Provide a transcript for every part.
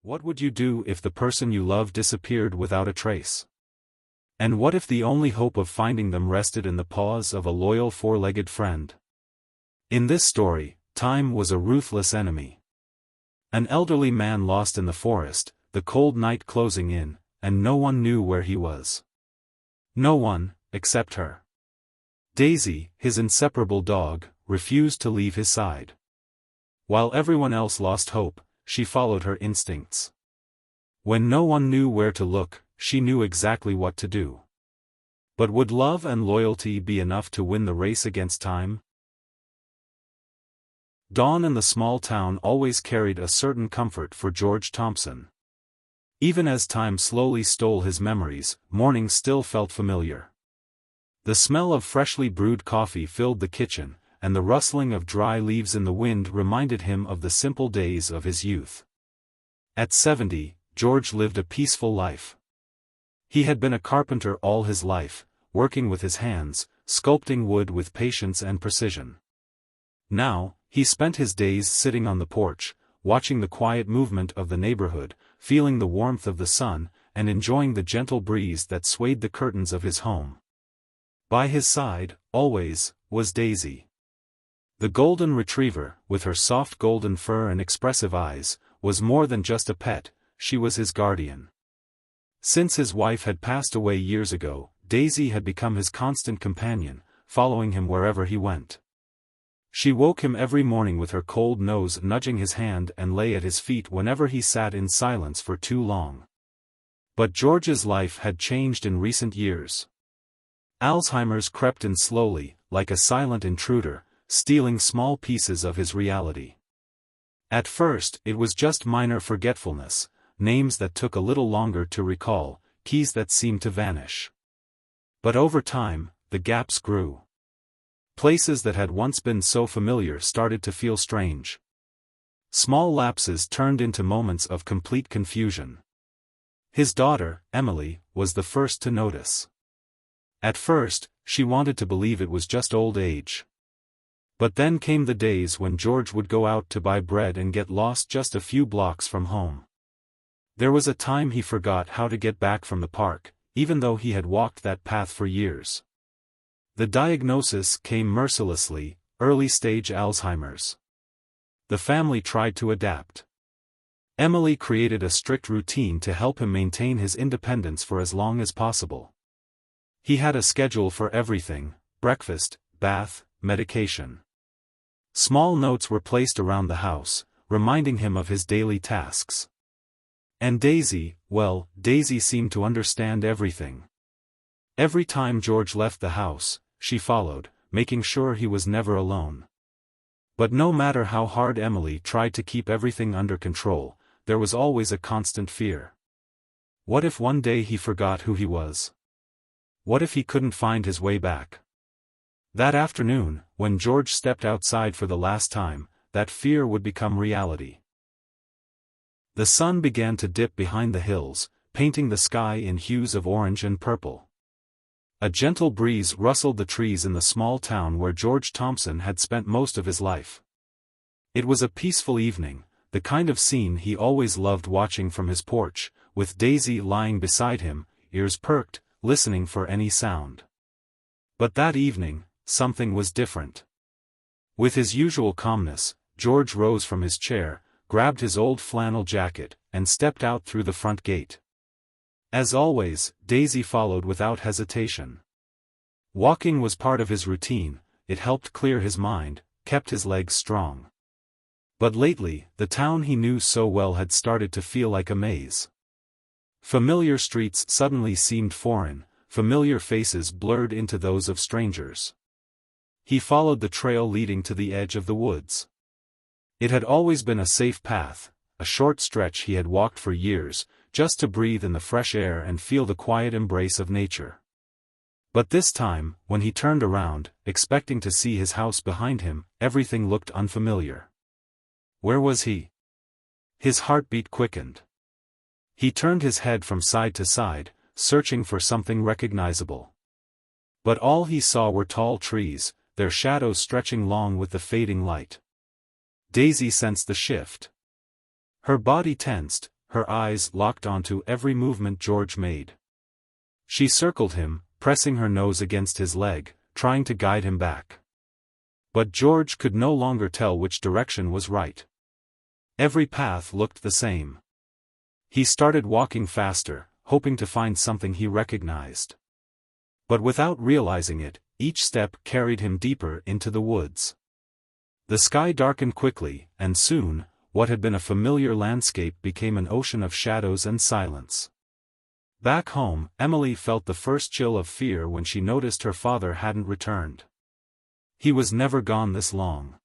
What would you do if the person you love disappeared without a trace? And what if the only hope of finding them rested in the paws of a loyal four-legged friend? In this story, time was a ruthless enemy. An elderly man lost in the forest, the cold night closing in, and no one knew where he was. No one, except her. Daisy, his inseparable dog, refused to leave his side. While everyone else lost hope, she followed her instincts. When no one knew where to look, she knew exactly what to do. But would love and loyalty be enough to win the race against time? Dawn in the small town always carried a certain comfort for George Thompson. Even as time slowly stole his memories, morning still felt familiar. The smell of freshly brewed coffee filled the kitchen, and the rustling of dry leaves in the wind reminded him of the simple days of his youth. At 70, George lived a peaceful life. He had been a carpenter all his life, working with his hands, sculpting wood with patience and precision. Now, he spent his days sitting on the porch, watching the quiet movement of the neighborhood, feeling the warmth of the sun, and enjoying the gentle breeze that swayed the curtains of his home. By his side, always, was Daisy. The golden retriever, with her soft golden fur and expressive eyes, was more than just a pet, she was his guardian. Since his wife had passed away years ago, Daisy had become his constant companion, following him wherever he went. She woke him every morning with her cold nose nudging his hand and lay at his feet whenever he sat in silence for too long. But George's life had changed in recent years. Alzheimer's crept in slowly, like a silent intruder, stealing small pieces of his reality. At first, it was just minor forgetfulness, names that took a little longer to recall, keys that seemed to vanish. But over time, the gaps grew. Places that had once been so familiar started to feel strange. Small lapses turned into moments of complete confusion. His daughter, Emily, was the first to notice. At first, she wanted to believe it was just old age. But then came the days when George would go out to buy bread and get lost just a few blocks from home. There was a time he forgot how to get back from the park, even though he had walked that path for years. The diagnosis came mercilessly, early-stage Alzheimer's. The family tried to adapt. Emily created a strict routine to help him maintain his independence for as long as possible. He had a schedule for everything: breakfast, bath, medication. Small notes were placed around the house, reminding him of his daily tasks. And Daisy, well, Daisy seemed to understand everything. Every time George left the house, she followed, making sure he was never alone. But no matter how hard Emily tried to keep everything under control, there was always a constant fear. What if one day he forgot who he was? What if he couldn't find his way back? That afternoon, when George stepped outside for the last time, that fear would become reality. The sun began to dip behind the hills, painting the sky in hues of orange and purple. A gentle breeze rustled the trees in the small town where George Thompson had spent most of his life. It was a peaceful evening, the kind of scene he always loved watching from his porch, with Daisy lying beside him, ears perked, listening for any sound. But that evening, something was different. With his usual calmness, George rose from his chair, grabbed his old flannel jacket, and stepped out through the front gate. As always, Daisy followed without hesitation. Walking was part of his routine, it helped clear his mind, kept his legs strong. But lately, the town he knew so well had started to feel like a maze. Familiar streets suddenly seemed foreign, familiar faces blurred into those of strangers. He followed the trail leading to the edge of the woods. It had always been a safe path, a short stretch he had walked for years, just to breathe in the fresh air and feel the quiet embrace of nature. But this time, when he turned around, expecting to see his house behind him, everything looked unfamiliar. Where was he? His heartbeat quickened. He turned his head from side to side, searching for something recognizable. But all he saw were tall trees, their shadows stretching long with the fading light. Daisy sensed the shift. Her body tensed, her eyes locked onto every movement George made. She circled him, pressing her nose against his leg, trying to guide him back. But George could no longer tell which direction was right. Every path looked the same. He started walking faster, hoping to find something he recognized. But without realizing it, each step carried him deeper into the woods. The sky darkened quickly, and soon, what had been a familiar landscape became an ocean of shadows and silence. Back home, Emily felt the first chill of fear when she noticed her father hadn't returned. He was never gone this long.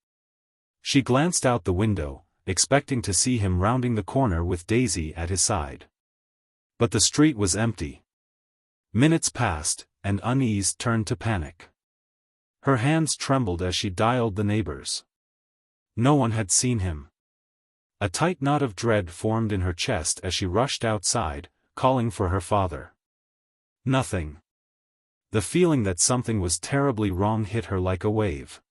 She glanced out the window, expecting to see him rounding the corner with Daisy at his side. But the street was empty. Minutes passed, and unease turned to panic. Her hands trembled as she dialed the neighbors. No one had seen him. A tight knot of dread formed in her chest as she rushed outside, calling for her father. Nothing. The feeling that something was terribly wrong hit her like a wave.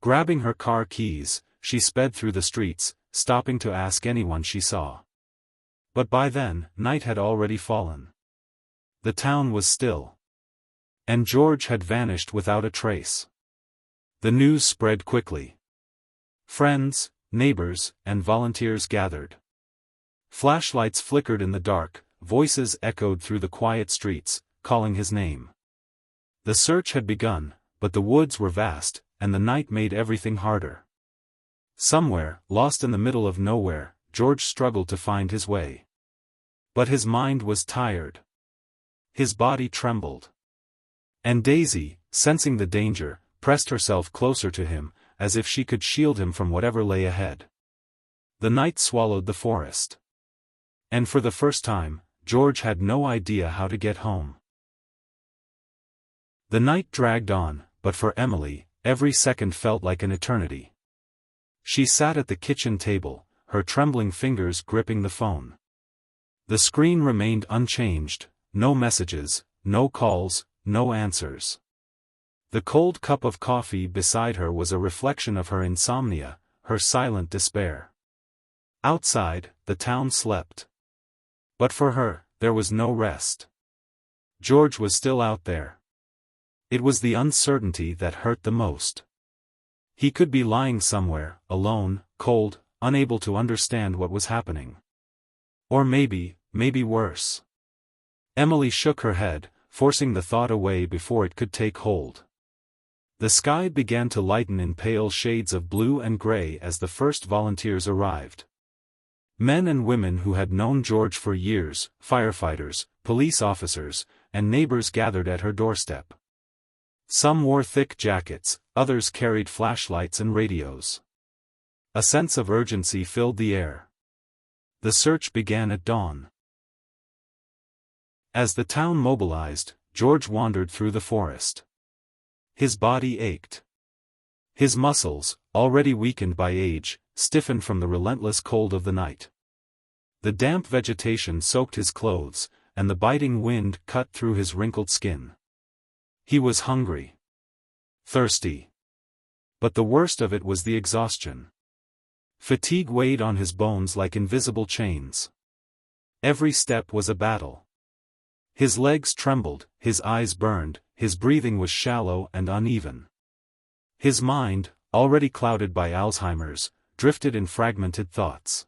Grabbing her car keys, she sped through the streets, stopping to ask anyone she saw. But by then, night had already fallen. The town was still. And George had vanished without a trace. The news spread quickly. Friends, neighbors, and volunteers gathered. Flashlights flickered in the dark, voices echoed through the quiet streets, calling his name. The search had begun, but the woods were vast, and the night made everything harder. Somewhere, lost in the middle of nowhere, George struggled to find his way. But his mind was tired. His body trembled. And Daisy, sensing the danger, pressed herself closer to him, as if she could shield him from whatever lay ahead. The night swallowed the forest. And for the first time, George had no idea how to get home. The night dragged on, but for Emily, every second felt like an eternity. She sat at the kitchen table, her trembling fingers gripping the phone. The screen remained unchanged, no messages, no calls, no answers. The cold cup of coffee beside her was a reflection of her insomnia, her silent despair. Outside, the town slept. But for her, there was no rest. George was still out there. It was the uncertainty that hurt the most. He could be lying somewhere, alone, cold, unable to understand what was happening. Or maybe worse. Emily shook her head, forcing the thought away before it could take hold. The sky began to lighten in pale shades of blue and gray as the first volunteers arrived. Men and women who had known George for years, firefighters, police officers, and neighbors gathered at her doorstep. Some wore thick jackets, others carried flashlights and radios. A sense of urgency filled the air. The search began at dawn. As the town mobilized, George wandered through the forest. His body ached. His muscles, already weakened by age, stiffened from the relentless cold of the night. The damp vegetation soaked his clothes, and the biting wind cut through his wrinkled skin. He was hungry. Thirsty. But the worst of it was the exhaustion. Fatigue weighed on his bones like invisible chains. Every step was a battle. His legs trembled, his eyes burned, his breathing was shallow and uneven. His mind, already clouded by Alzheimer's, drifted in fragmented thoughts.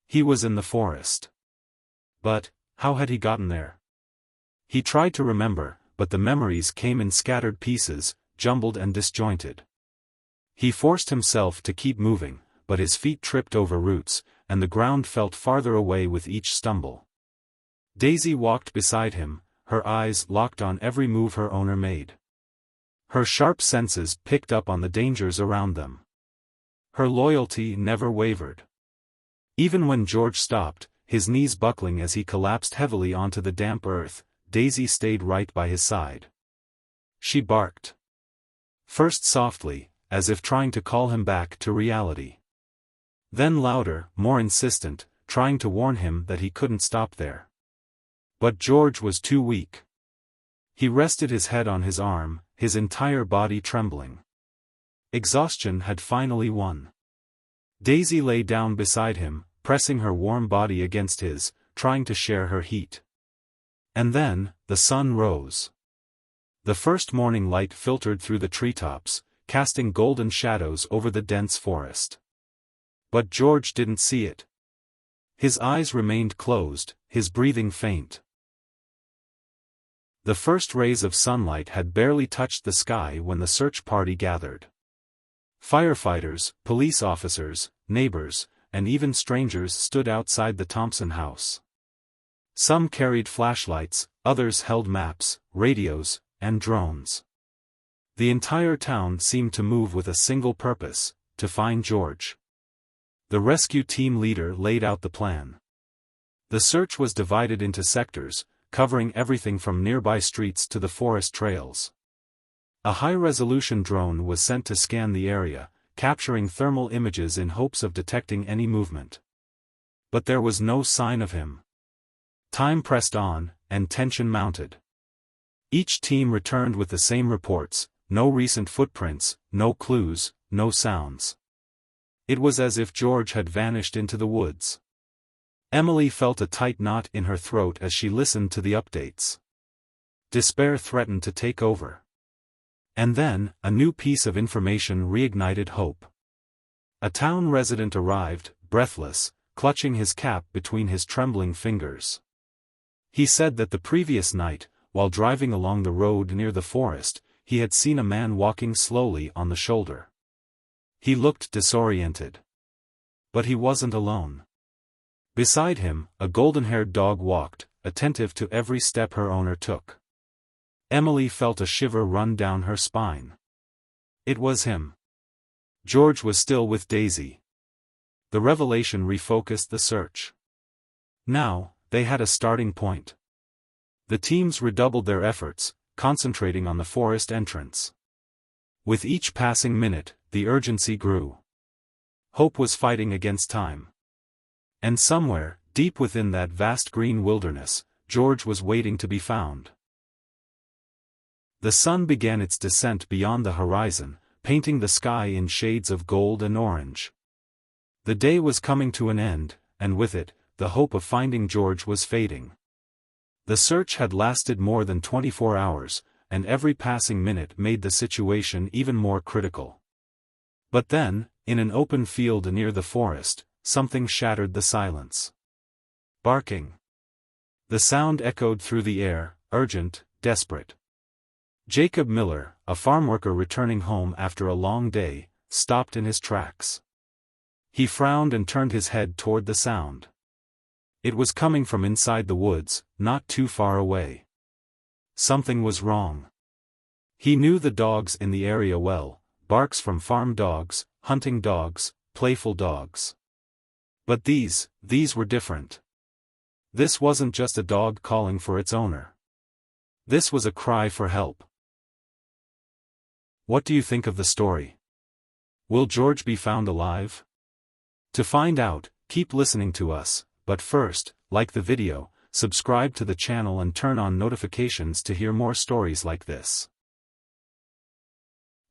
He was in the forest. But, how had he gotten there? He tried to remember, but the memories came in scattered pieces, jumbled and disjointed. He forced himself to keep moving, but his feet tripped over roots, and the ground felt farther away with each stumble. Daisy walked beside him, her eyes locked on every move her owner made. Her sharp senses picked up on the dangers around them. Her loyalty never wavered. Even when George stopped, his knees buckling as he collapsed heavily onto the damp earth, Daisy stayed right by his side. She barked. First softly, as if trying to call him back to reality. Then louder, more insistent, trying to warn him that he couldn't stop there. But George was too weak. He rested his head on his arm, his entire body trembling. Exhaustion had finally won. Daisy lay down beside him, pressing her warm body against his, trying to share her heat. And then, the sun rose. The first morning light filtered through the treetops, casting golden shadows over the dense forest. But George didn't see it. His eyes remained closed, his breathing faint. The first rays of sunlight had barely touched the sky when the search party gathered. Firefighters, police officers, neighbors, and even strangers stood outside the Thompson house. Some carried flashlights, others held maps, radios, and drones. The entire town seemed to move with a single purpose: to find George. The rescue team leader laid out the plan. The search was divided into sectors, covering everything from nearby streets to the forest trails. A high-resolution drone was sent to scan the area, capturing thermal images in hopes of detecting any movement. But there was no sign of him. Time pressed on, and tension mounted. Each team returned with the same reports: no recent footprints, no clues, no sounds. It was as if George had vanished into the woods. Emily felt a tight knot in her throat as she listened to the updates. Despair threatened to take over. And then, a new piece of information reignited hope. A town resident arrived, breathless, clutching his cap between his trembling fingers. He said that the previous night, while driving along the road near the forest, he had seen a man walking slowly on the shoulder. He looked disoriented. But he wasn't alone. Beside him, a golden-haired dog walked, attentive to every step her owner took. Emily felt a shiver run down her spine. It was him. George was still with Daisy. The revelation refocused the search. Now, they had a starting point. The teams redoubled their efforts, concentrating on the forest entrance. With each passing minute, the urgency grew. Hope was fighting against time. And somewhere, deep within that vast green wilderness, George was waiting to be found. The sun began its descent beyond the horizon, painting the sky in shades of gold and orange. The day was coming to an end, and with it, the hope of finding George was fading. The search had lasted more than 24 hours, and every passing minute made the situation even more critical. But then, in an open field near the forest, something shattered the silence. Barking. The sound echoed through the air, urgent, desperate. Jacob Miller, a farmworker returning home after a long day, stopped in his tracks. He frowned and turned his head toward the sound. It was coming from inside the woods, not too far away. Something was wrong. He knew the dogs in the area well: barks from farm dogs, hunting dogs, playful dogs. But these were different. This wasn't just a dog calling for its owner. This was a cry for help. What do you think of the story? Will George be found alive? To find out, keep listening to us, but first, like the video, subscribe to the channel and turn on notifications to hear more stories like this.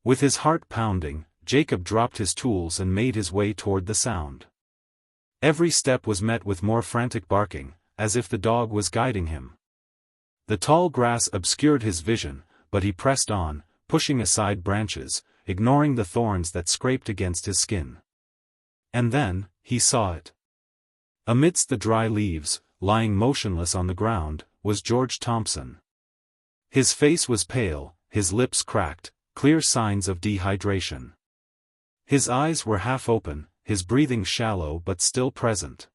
With his heart pounding, Jacob dropped his tools and made his way toward the sound. Every step was met with more frantic barking, as if the dog was guiding him. The tall grass obscured his vision, but he pressed on, pushing aside branches, ignoring the thorns that scraped against his skin. And then, he saw it. Amidst the dry leaves, lying motionless on the ground, was George Thompson. His face was pale, his lips cracked, clear signs of dehydration. His eyes were half open, his breathing shallow but still present.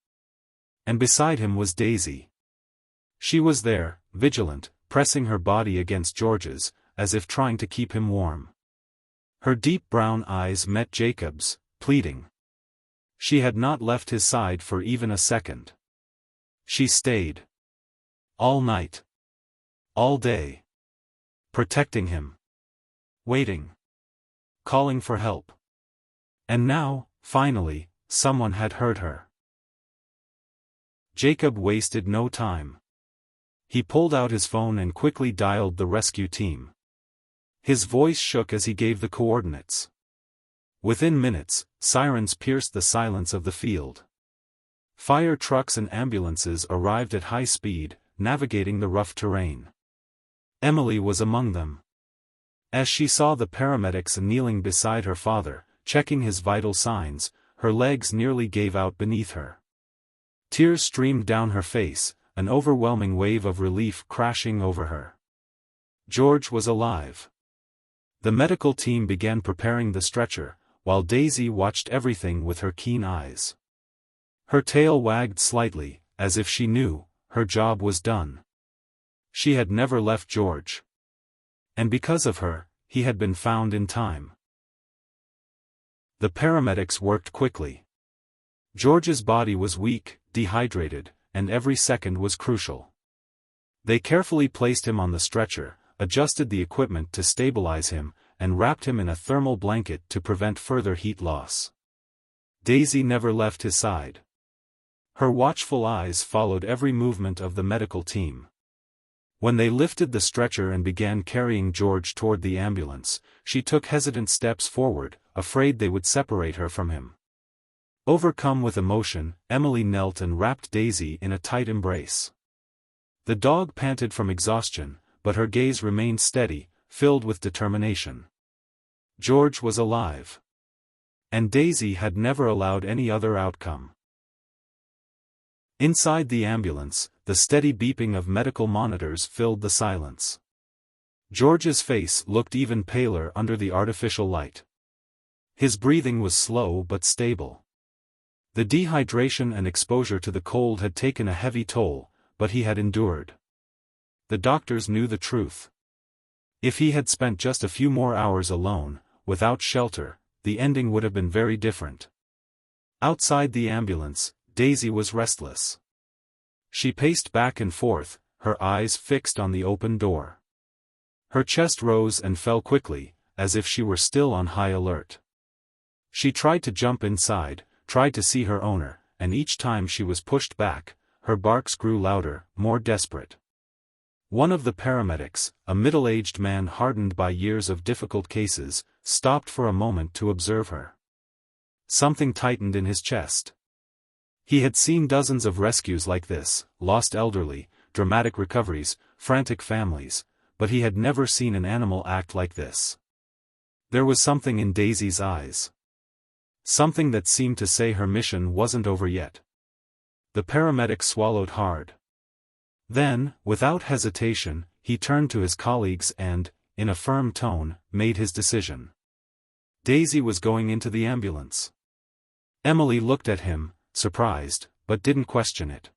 And beside him was Daisy. She was there, vigilant, pressing her body against George's, as if trying to keep him warm. Her deep brown eyes met Jacob's, pleading. She had not left his side for even a second. She stayed. All night. All day. Protecting him. Waiting. Calling for help. And now, finally, someone had heard her. Jacob wasted no time. He pulled out his phone and quickly dialed the rescue team. His voice shook as he gave the coordinates. Within minutes, sirens pierced the silence of the field. Fire trucks and ambulances arrived at high speed, navigating the rough terrain. Emily was among them. As she saw the paramedics kneeling beside her father, checking his vital signs, her legs nearly gave out beneath her. Tears streamed down her face, an overwhelming wave of relief crashing over her. George was alive. The medical team began preparing the stretcher, while Daisy watched everything with her keen eyes. Her tail wagged slightly, as if she knew her job was done. She had never left George. And because of her, he had been found in time. The paramedics worked quickly. George's body was weak, dehydrated, and every second was crucial. They carefully placed him on the stretcher, adjusted the equipment to stabilize him, and wrapped him in a thermal blanket to prevent further heat loss. Daisy never left his side. Her watchful eyes followed every movement of the medical team. When they lifted the stretcher and began carrying George toward the ambulance, she took hesitant steps forward, afraid they would separate her from him. Overcome with emotion, Emily knelt and wrapped Daisy in a tight embrace. The dog panted from exhaustion, but her gaze remained steady, filled with determination. George was alive. And Daisy had never allowed any other outcome. Inside the ambulance, the steady beeping of medical monitors filled the silence. George's face looked even paler under the artificial light. His breathing was slow but stable. The dehydration and exposure to the cold had taken a heavy toll, but he had endured. The doctors knew the truth. If he had spent just a few more hours alone, without shelter, the ending would have been very different. Outside the ambulance, Daisy was restless. She paced back and forth, her eyes fixed on the open door. Her chest rose and fell quickly, as if she were still on high alert. She tried to jump inside, tried to see her owner, and each time she was pushed back, her barks grew louder, more desperate. One of the paramedics, a middle-aged man hardened by years of difficult cases, stopped for a moment to observe her. Something tightened in his chest. He had seen dozens of rescues like this, lost elderly, dramatic recoveries, frantic families, but he had never seen an animal act like this. There was something in Daisy's eyes. Something that seemed to say her mission wasn't over yet. The paramedic swallowed hard. Then, without hesitation, he turned to his colleagues and, in a firm tone, made his decision. Daisy was going into the ambulance. Emily looked at him, surprised, but didn't question it.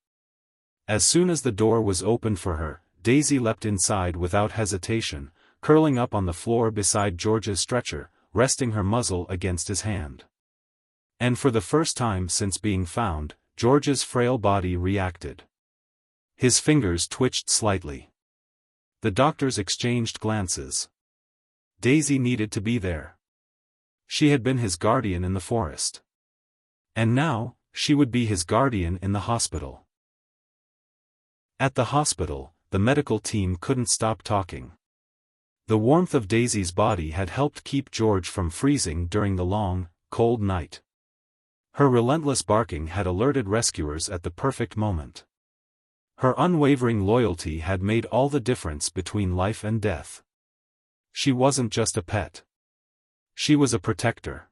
As soon as the door was opened for her, Daisy leapt inside without hesitation, curling up on the floor beside George's stretcher, resting her muzzle against his hand. And for the first time since being found, George's frail body reacted. His fingers twitched slightly. The doctors exchanged glances. Daisy needed to be there. She had been his guardian in the forest. And now, she would be his guardian in the hospital. At the hospital, the medical team couldn't stop talking. The warmth of Daisy's body had helped keep George from freezing during the long, cold night. Her relentless barking had alerted rescuers at the perfect moment. Her unwavering loyalty had made all the difference between life and death. She wasn't just a pet. She was a protector.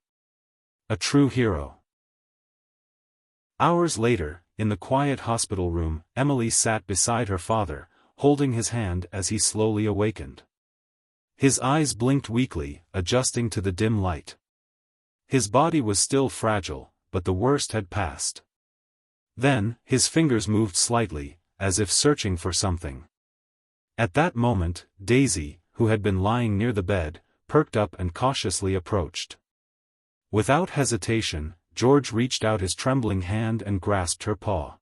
A true hero. Hours later, in the quiet hospital room, Emily sat beside her father, holding his hand as he slowly awakened. His eyes blinked weakly, adjusting to the dim light. His body was still fragile, but the worst had passed. Then, his fingers moved slightly, as if searching for something. At that moment, Daisy, who had been lying near the bed, perked up and cautiously approached. Without hesitation, George reached out his trembling hand and grasped her paw.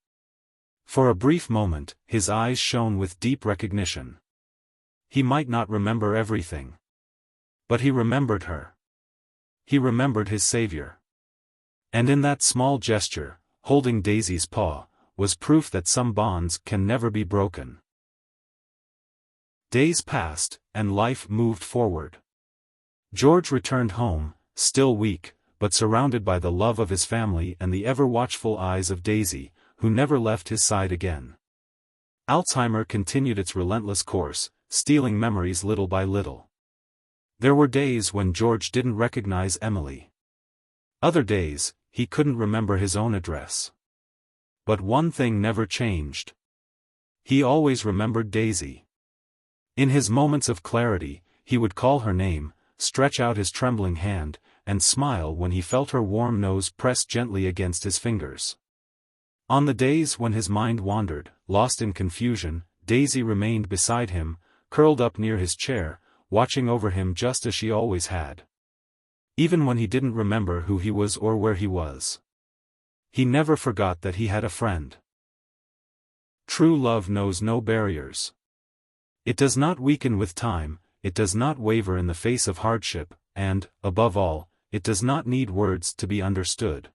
For a brief moment, his eyes shone with deep recognition. He might not remember everything. But he remembered her. He remembered his savior. And in that small gesture, holding Daisy's paw, was proof that some bonds can never be broken. Days passed, and life moved forward. George returned home, still weak, but surrounded by the love of his family and the ever-watchful eyes of Daisy, who never left his side again. Alzheimer continued its relentless course, stealing memories little by little. There were days when George didn't recognize Emily. Other days, he couldn't remember his own address. But one thing never changed. He always remembered Daisy. In his moments of clarity, he would call her name, stretch out his trembling hand, and smile when he felt her warm nose press gently against his fingers. On the days when his mind wandered, lost in confusion, Daisy remained beside him, curled up near his chair, watching over him just as she always had. Even when he didn't remember who he was or where he was. He never forgot that he had a friend. True love knows no barriers. It does not weaken with time, it does not waver in the face of hardship, and, above all, it does not need words to be understood.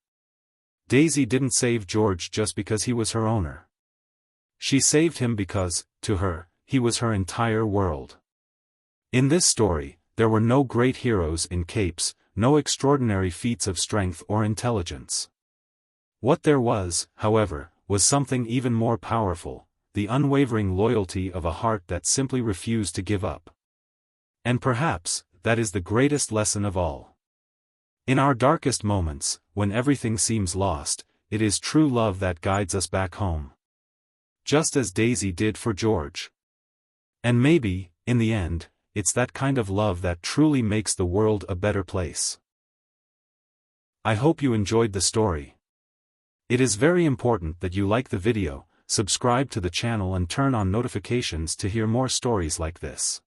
Daisy didn't save George just because he was her owner. She saved him because, to her, he was her entire world. In this story, there were no great heroes in capes, no extraordinary feats of strength or intelligence. What there was, however, was something even more powerful, the unwavering loyalty of a heart that simply refused to give up. And perhaps, that is the greatest lesson of all. In our darkest moments, when everything seems lost, it is true love that guides us back home. Just as Daisy did for George. And maybe, in the end, it's that kind of love that truly makes the world a better place. I hope you enjoyed the story. It is very important that you like the video, subscribe to the channel and turn on notifications to hear more stories like this.